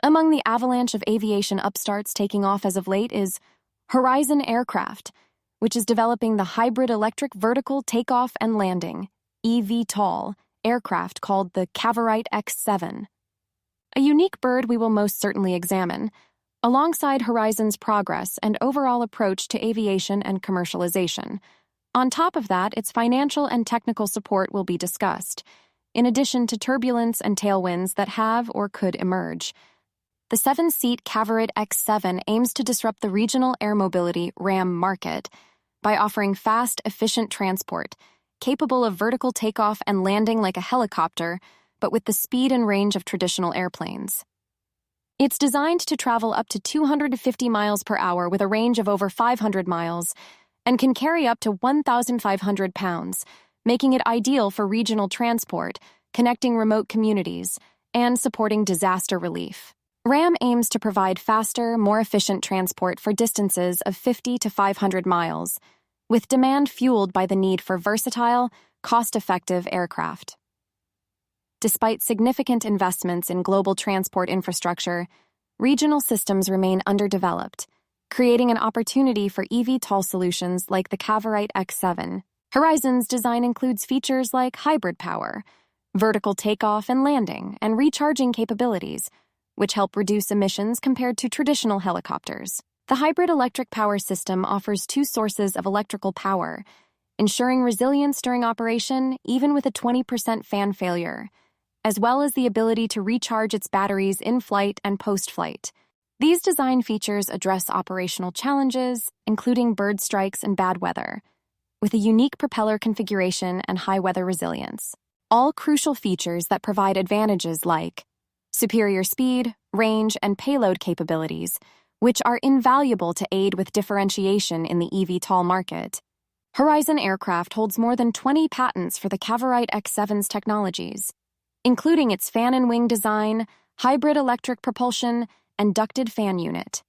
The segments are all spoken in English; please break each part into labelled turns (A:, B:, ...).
A: Among the avalanche of aviation upstarts taking off as of late is Horizon Aircraft, which is developing the hybrid electric vertical takeoff and landing, eVTOL, aircraft called the Cavorite X7. A unique bird we will most certainly examine, alongside Horizon's progress and overall approach to aviation and commercialization. On top of that, its financial and technical support will be discussed, in addition to turbulence and tailwinds that have or could emerge. The 7-seat Cavorite X7 aims to disrupt the regional air mobility RAM market by offering fast, efficient transport, capable of vertical takeoff and landing like a helicopter, but with the speed and range of traditional airplanes. It's designed to travel up to 250 miles per hour with a range of over 500 miles and can carry up to 1,500 pounds, making it ideal for regional transport, connecting remote communities, and supporting disaster relief. RAM aims to provide faster, more efficient transport for distances of 50 to 500 miles, with demand fueled by the need for versatile, cost-effective aircraft. Despite significant investments in global transport infrastructure, regional systems remain underdeveloped, creating an opportunity for eVTOL solutions like the Cavorite X7. Horizon's design includes features like hybrid power, vertical takeoff and landing, and recharging capabilities, which help reduce emissions compared to traditional helicopters. The hybrid electric power system offers two sources of electrical power, ensuring resilience during operation even with a 20% fan failure, as well as the ability to recharge its batteries in flight and post-flight. These design features address operational challenges, including bird strikes and bad weather, with a unique propeller configuration and high weather resilience. All crucial features that provide advantages like superior speed, range, and payload capabilities, which are invaluable to aid with differentiation in the eVTOL market. Horizon Aircraft holds more than 20 patents for the Cavorite X7's technologies, including its fan and wing design, hybrid electric propulsion, and ducted fan unit.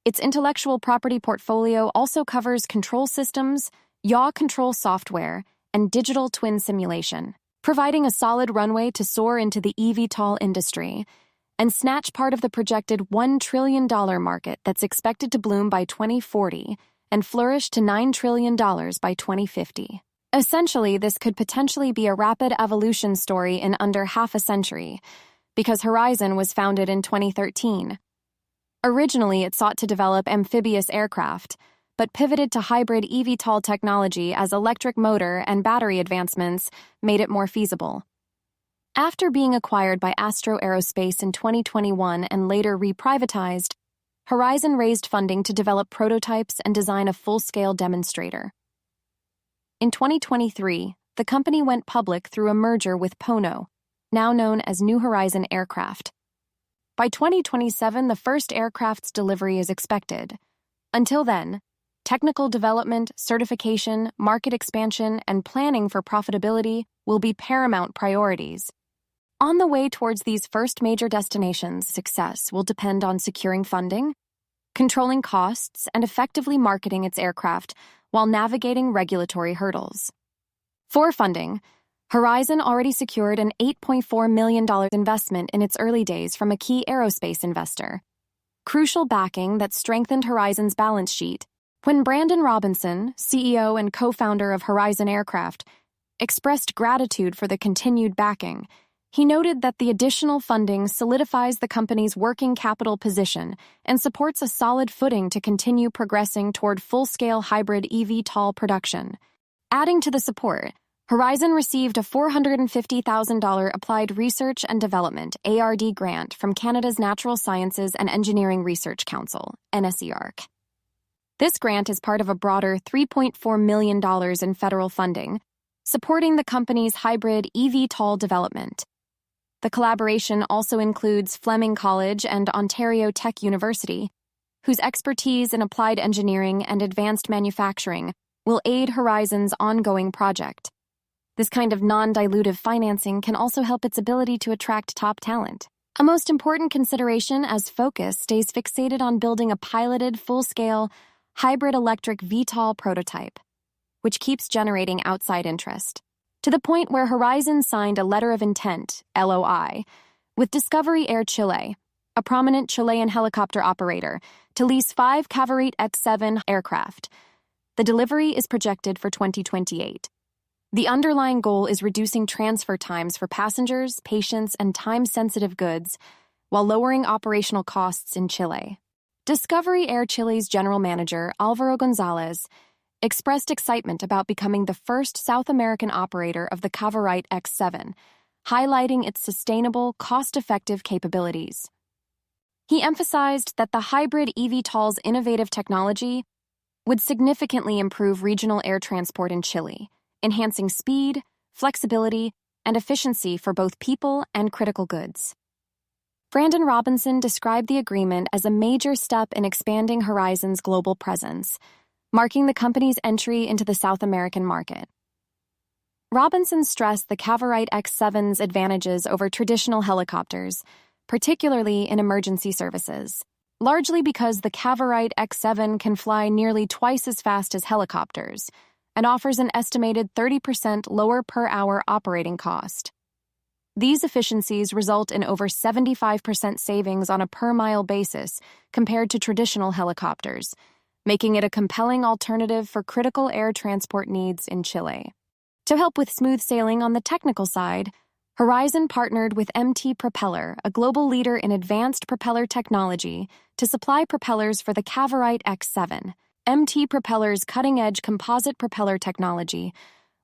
A: Its intellectual property portfolio also covers control systems, yaw control software, and digital twin simulation, providing a solid runway to soar into the eVTOL industry and snatch part of the projected $1 trillion market that's expected to bloom by 2040 and flourish to $9 trillion by 2050. Essentially, this could potentially be a rapid evolution story in under half a century, because Horizon was founded in 2013. Originally, it sought to develop amphibious aircraft, but pivoted to hybrid eVTOL technology as electric motor and battery advancements made it more feasible. After being acquired by Astro Aerospace in 2021 and later reprivatized, Horizon raised funding to develop prototypes and design a full-scale demonstrator. In 2023, the company went public through a merger with Pono, now known as New Horizon Aircraft. By 2027, the first aircraft's delivery is expected. Until then, technical development, certification, market expansion, and planning for profitability will be paramount priorities. On the way towards these first major destinations, success will depend on securing funding, controlling costs, and effectively marketing its aircraft while navigating regulatory hurdles. For funding, Horizon already secured an $8.4 million investment in its early days from a key aerospace investor, crucial backing that strengthened Horizon's balance sheet. When Brandon Robinson, CEO and co-founder of Horizon Aircraft, expressed gratitude for the continued backing, he noted that the additional funding solidifies the company's working capital position and supports a solid footing to continue progressing toward full-scale hybrid eVTOL production. Adding to the support, Horizon received a $450,000 Applied Research and Development (ARD) grant from Canada's Natural Sciences and Engineering Research Council, NSERC. This grant is part of a broader $3.4 million in federal funding, supporting the company's hybrid eVTOL development. The collaboration also includes Fleming College and Ontario Tech University, whose expertise in applied engineering and advanced manufacturing will aid Horizon's ongoing project. This kind of non-dilutive financing can also help its ability to attract top talent. A most important consideration as focus stays fixated on building a piloted, full-scale, hybrid electric VTOL prototype, which keeps generating outside interest, to the point where Horizon signed a letter of intent, LOI, with Discovery Air Chile, a prominent Chilean helicopter operator, to lease 5 Cavorite X7 aircraft. The delivery is projected for 2028. The underlying goal is reducing transfer times for passengers, patients, and time-sensitive goods, while lowering operational costs in Chile. Discovery Air Chile's general manager, Álvaro González, expressed excitement about becoming the first South American operator of the Cavorite X7, highlighting its sustainable, cost-effective capabilities. He emphasized that the hybrid eVTOL's innovative technology would significantly improve regional air transport in Chile, enhancing speed, flexibility, and efficiency for both people and critical goods. Brandon Robinson described the agreement as a major step in expanding Horizon's global presence, marking the company's entry into the South American market. Robinson stressed the Cavorite X7's advantages over traditional helicopters, particularly in emergency services, largely because the Cavorite X7 can fly nearly twice as fast as helicopters and offers an estimated 30% lower per-hour operating cost. These efficiencies result in over 75% savings on a per-mile basis compared to traditional helicopters, making it a compelling alternative for critical air transport needs in Chile. To help with smooth sailing on the technical side, Horizon partnered with MT Propeller, a global leader in advanced propeller technology, to supply propellers for the Cavorite X7. MT Propeller's cutting-edge composite propeller technology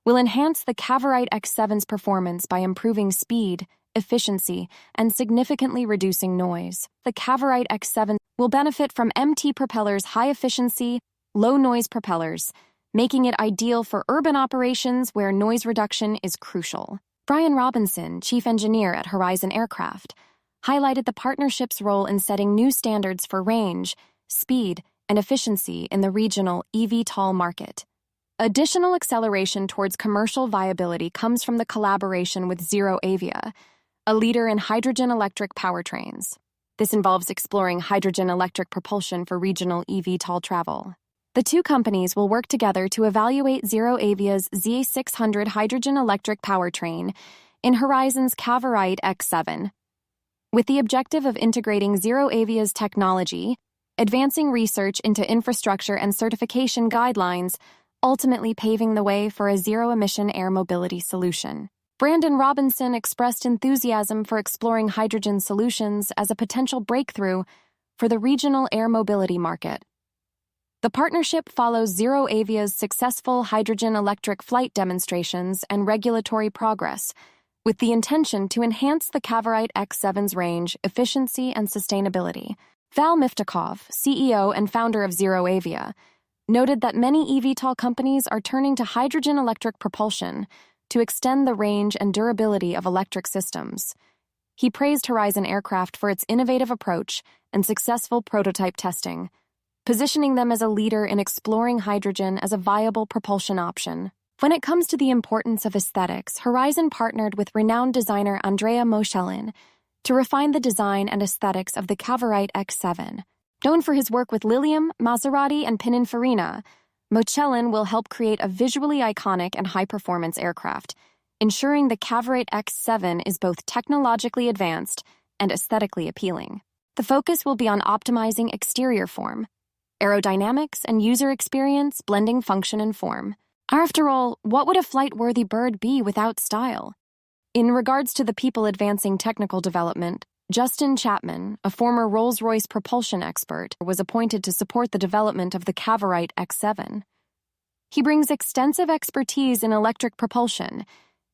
A: will enhance the Cavorite X7's performance by improving speed, efficiency, and significantly reducing noise. The Cavorite X7 will benefit from MT Propeller's high-efficiency, low-noise propellers, making it ideal for urban operations where noise reduction is crucial. Brian Robinson, chief engineer at Horizon Aircraft, highlighted the partnership's role in setting new standards for range, speed, and efficiency in the regional eVTOL market. Additional acceleration towards commercial viability comes from the collaboration with ZeroAvia, a leader in hydrogen-electric powertrains. This involves exploring hydrogen-electric propulsion for regional eVTOL travel. The two companies will work together to evaluate ZeroAvia's Z600 hydrogen-electric powertrain in Horizon's Cavorite X7, with the objective of integrating ZeroAvia's technology, advancing research into infrastructure and certification guidelines, ultimately paving the way for a zero-emission air mobility solution. Brandon Robinson expressed enthusiasm for exploring hydrogen solutions as a potential breakthrough for the regional air mobility market. The partnership follows ZeroAvia's successful hydrogen-electric flight demonstrations and regulatory progress, with the intention to enhance the Cavorite X7's range, efficiency, and sustainability. Val Miftakov, CEO and founder of ZeroAvia, noted that many eVTOL companies are turning to hydrogen-electric propulsion to extend the range and durability of electric systems. He praised Horizon Aircraft for its innovative approach and successful prototype testing, positioning them as a leader in exploring hydrogen as a viable propulsion option. When it comes to the importance of aesthetics, Horizon partnered with renowned designer Andrea Moschelin to refine the design and aesthetics of the Cavorite X7. Known for his work with Lilium, Maserati, and Pininfarina, Moschelin will help create a visually iconic and high-performance aircraft, ensuring the Cavorite X7 is both technologically advanced and aesthetically appealing. The focus will be on optimizing exterior form, aerodynamics, and user experience, blending function and form. After all, what would a flight-worthy bird be without style? In regards to the people advancing technical development, Justin Chapman, a former Rolls-Royce propulsion expert, was appointed to support the development of the Cavorite X7. He brings extensive expertise in electric propulsion,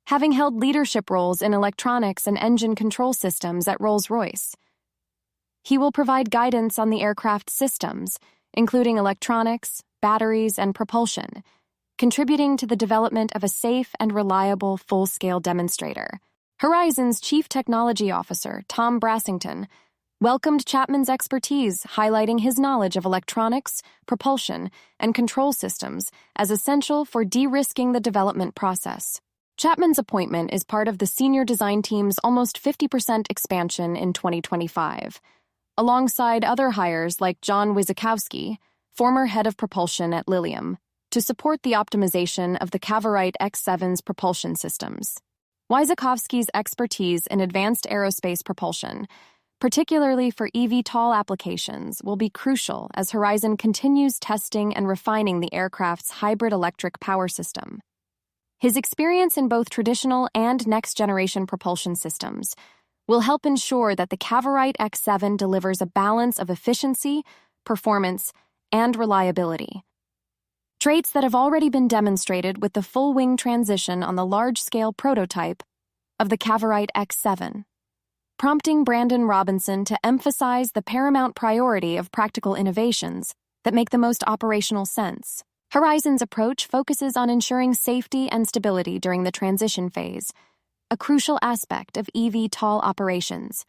A: having held leadership roles in electronics and engine control systems at Rolls-Royce. He will provide guidance on the aircraft's systems, including electronics, batteries, and propulsion, contributing to the development of a safe and reliable full-scale demonstrator. Horizon's Chief Technology Officer, Tom Brassington, welcomed Chapman's expertise, highlighting his knowledge of electronics, propulsion, and control systems as essential for de-risking the development process. Chapman's appointment is part of the senior design team's almost 50% expansion in 2025, alongside other hires like John Wyzykowski, former head of propulsion at Lilium, to support the optimization of the Cavorite X7's propulsion systems. Wyzykowski's expertise in advanced aerospace propulsion particularly for eVTOL applications, will be crucial as Horizon continues testing and refining the aircraft's hybrid electric power system. His experience in both traditional and next-generation propulsion systems will help ensure that the Cavorite X7 delivers a balance of efficiency, performance, and reliability. Traits that have already been demonstrated with the full-wing transition on the large-scale prototype of the Cavorite X7, prompting Brandon Robinson to emphasize the paramount priority of practical innovations that make the most operational sense. Horizon's approach focuses on ensuring safety and stability during the transition phase, a crucial aspect of eVTOL operations.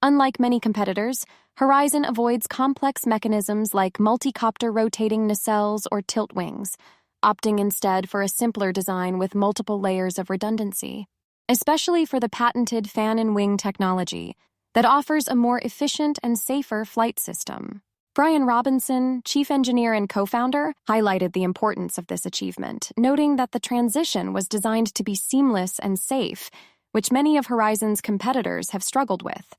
A: Unlike many competitors, Horizon avoids complex mechanisms like multi-copter rotating nacelles or tilt wings, opting instead for a simpler design with multiple layers of redundancy, especially for the patented fan-and-wing technology that offers a more efficient and safer flight system. Brian Robinson, chief engineer and co-founder, highlighted the importance of this achievement, noting that the transition was designed to be seamless and safe, which many of Horizon's competitors have struggled with.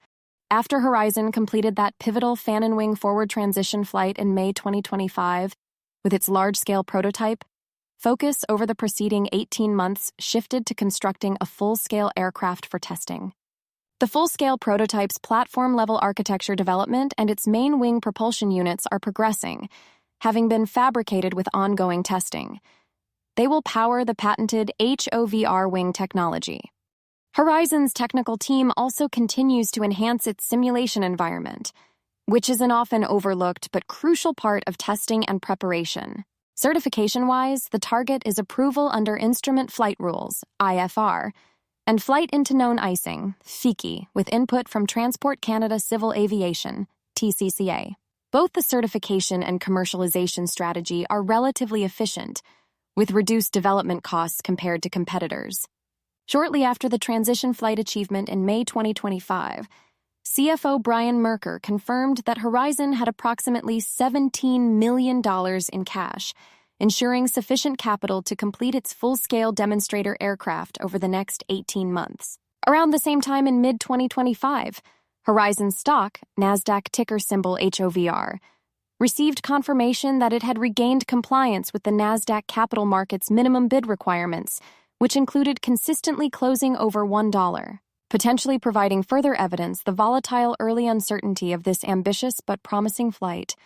A: After Horizon completed that pivotal fan-and-wing forward transition flight in May 2025, with its large-scale prototype, focus over the preceding 18 months shifted to constructing a full-scale aircraft for testing. The full-scale prototype's platform-level architecture development and its main wing propulsion units are progressing, having been fabricated with ongoing testing. They will power the patented HOVR wing technology. Horizon's technical team also continues to enhance its simulation environment, which is an often overlooked but crucial part of testing and preparation. Certification-wise, the target is approval under Instrument Flight Rules, IFR, and Flight into Known Icing, FICI, with input from Transport Canada Civil Aviation, TCCA. Both the certification and commercialization strategy are relatively efficient, with reduced development costs compared to competitors. Shortly after the transition flight achievement in May 2025, CFO Brian Merker confirmed that Horizon had approximately $17 million in cash, ensuring sufficient capital to complete its full-scale demonstrator aircraft over the next 18 months. Around the same time in mid-2025, Horizon stock, NASDAQ ticker symbol HOVR, received confirmation that it had regained compliance with the NASDAQ capital market's minimum bid requirements, which included consistently closing over $1, potentially providing further evidence the volatile early uncertainty of this ambitious but promising flight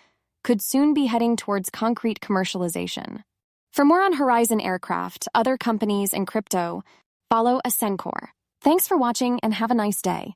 A: could soon be heading towards concrete commercialization. For more on Horizon aircraft, other companies, and crypto, follow Ascencore. Thanks for watching and have a nice day.